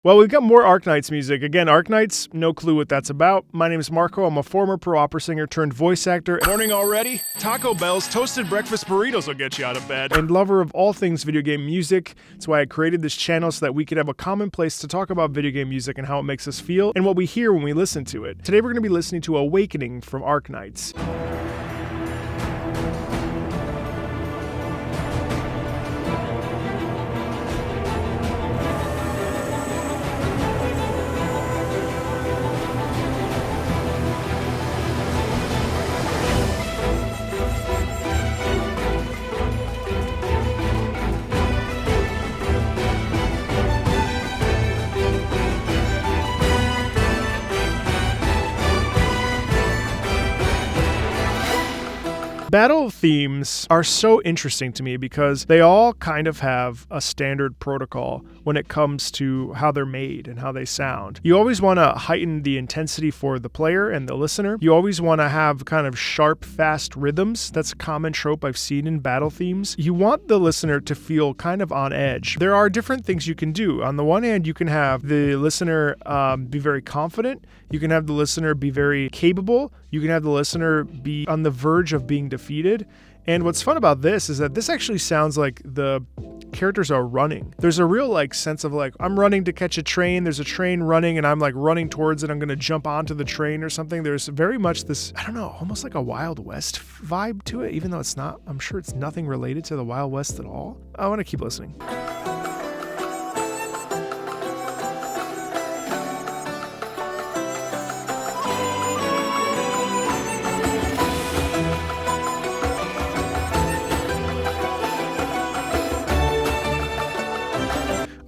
Well, we've got more Arknights music. Again, Arknights, no clue what that's about. My name is Marco. I'm a former pro opera singer turned voice actor. Morning already? Taco Bell's toasted breakfast burritos will get you out of bed. And lover of all things video game music. That's why I created this channel so that we could have a common place to talk about video game music and how it makes us feel and what we hear when we listen to it. Today we're going to be listening to Awakening from Arknights. Battle themes are so interesting to me because they all kind of have a standard protocol when it comes to how they're made and how they sound. You always want to heighten the intensity for the player and the listener. You always want to have kind of sharp, fast rhythms. That's a common trope I've seen in battle themes. You want the listener to feel kind of on edge. There are different things you can do. On the one hand, you can have the listener be very confident. You can have the listener be very capable. You can have the listener be on the verge of being defeated. And what's fun about this is that this actually sounds like the characters are running. There's a real sense of I'm running to catch a train. There's a train running and I'm running towards it. I'm going to jump onto the train or something. There's very much this, I don't know, almost like a Wild West vibe to it, even though it's not. I'm sure it's nothing related to the Wild West at all. I want to keep listening.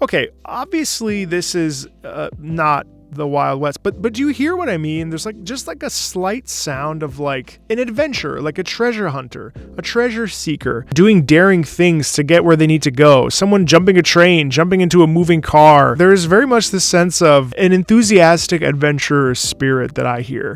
Okay, obviously this is not the Wild West, but do you hear what I mean? There's just a slight sound of an adventure, like a treasure hunter, a treasure seeker, doing daring things to get where they need to go. Someone jumping a train, jumping into a moving car. There is very much this sense of an enthusiastic adventurer spirit that I hear.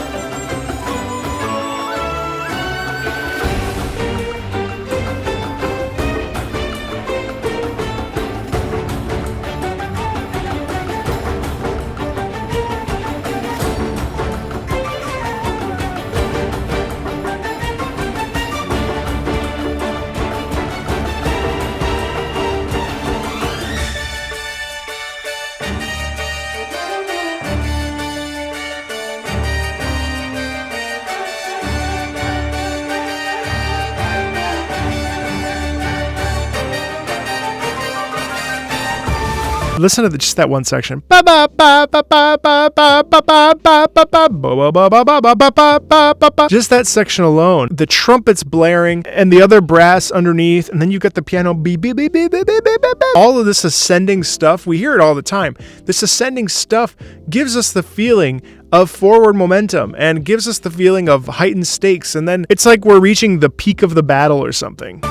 Listen to just that one section. Just that section alone. The trumpets blaring and the other brass underneath, and then you got the piano beep, beep, beep, beep, beep, beep, beep, beep. All of this ascending stuff, we hear it all the time. This ascending stuff gives us the feeling of forward momentum and gives us the feeling of heightened stakes, and then it's like we're reaching the peak of the battle or something.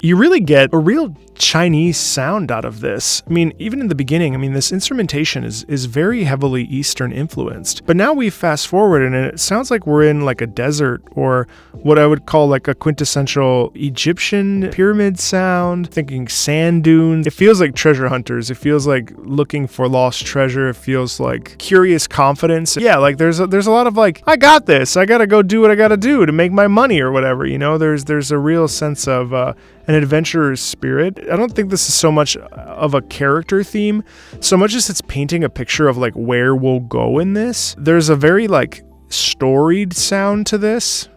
You really get a real Chinese sound out of this. I mean, even in the beginning, this instrumentation is very heavily Eastern influenced. But now we fast forward and it sounds like we're in a desert, or what I would call a quintessential Egyptian pyramid sound, thinking sand dunes. It feels like treasure hunters. It feels like looking for lost treasure. It feels like curious confidence. Yeah, there's a lot of I got this. I got to go do what I got to do to make my money or whatever. There's a real sense of an adventurer's spirit. I don't think this is so much of a character theme, so much as it's painting a picture of where we'll go in this. There's a very storied sound to this.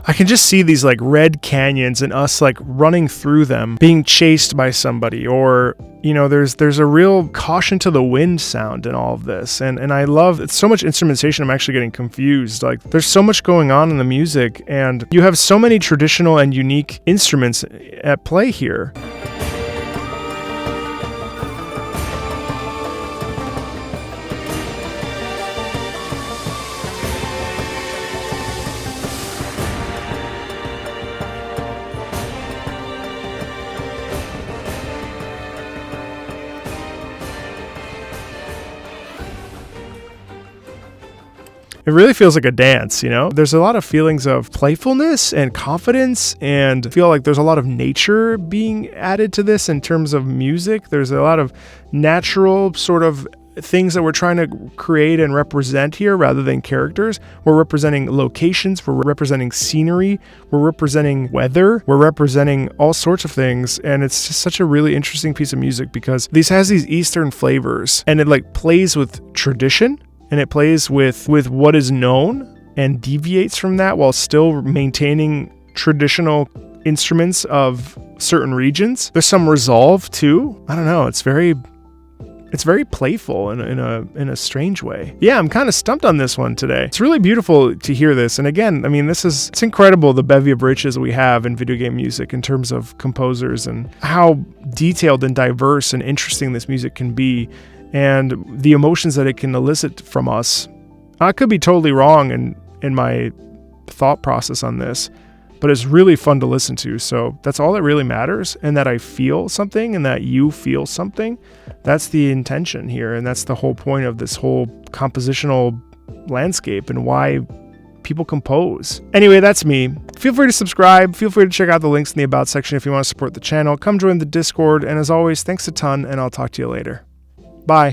I can just see these like red canyons and us like running through them, being chased by somebody, or there's a real caution to the wind sound in all of this. And I love, it's so much instrumentation, I'm actually getting confused. Like there's so much going on in the music, and you have so many traditional and unique instruments at play here. It really feels like a dance, There's a lot of feelings of playfulness and confidence, and I feel like there's a lot of nature being added to this in terms of music. There's a lot of natural sort of things that we're trying to create and represent here rather than characters. We're representing locations, we're representing scenery, we're representing weather, we're representing all sorts of things, and it's just such a really interesting piece of music because this has these Eastern flavors, and it like plays with tradition, and it plays with what is known and deviates from that while still maintaining traditional instruments of certain regions. There's some resolve too. I don't know, it's very playful in a strange way. Yeah, I'm kind of stumped on this one today. It's really beautiful to hear this. And again, I mean, it's incredible the bevy of riches we have in video game music in terms of composers and how detailed and diverse and interesting this music can be, and the emotions that it can elicit from us. I could be totally wrong in my thought process on this, but it's really fun to listen to. So that's all that really matters, and that I feel something and that you feel something. That's the intention here, and that's the whole point of this whole compositional landscape and why people compose. Anyway, that's me. Feel free to subscribe. Feel free to check out the links in the About section if you want to support the channel. Come join the Discord, and as always, thanks a ton, and I'll talk to you later. Bye.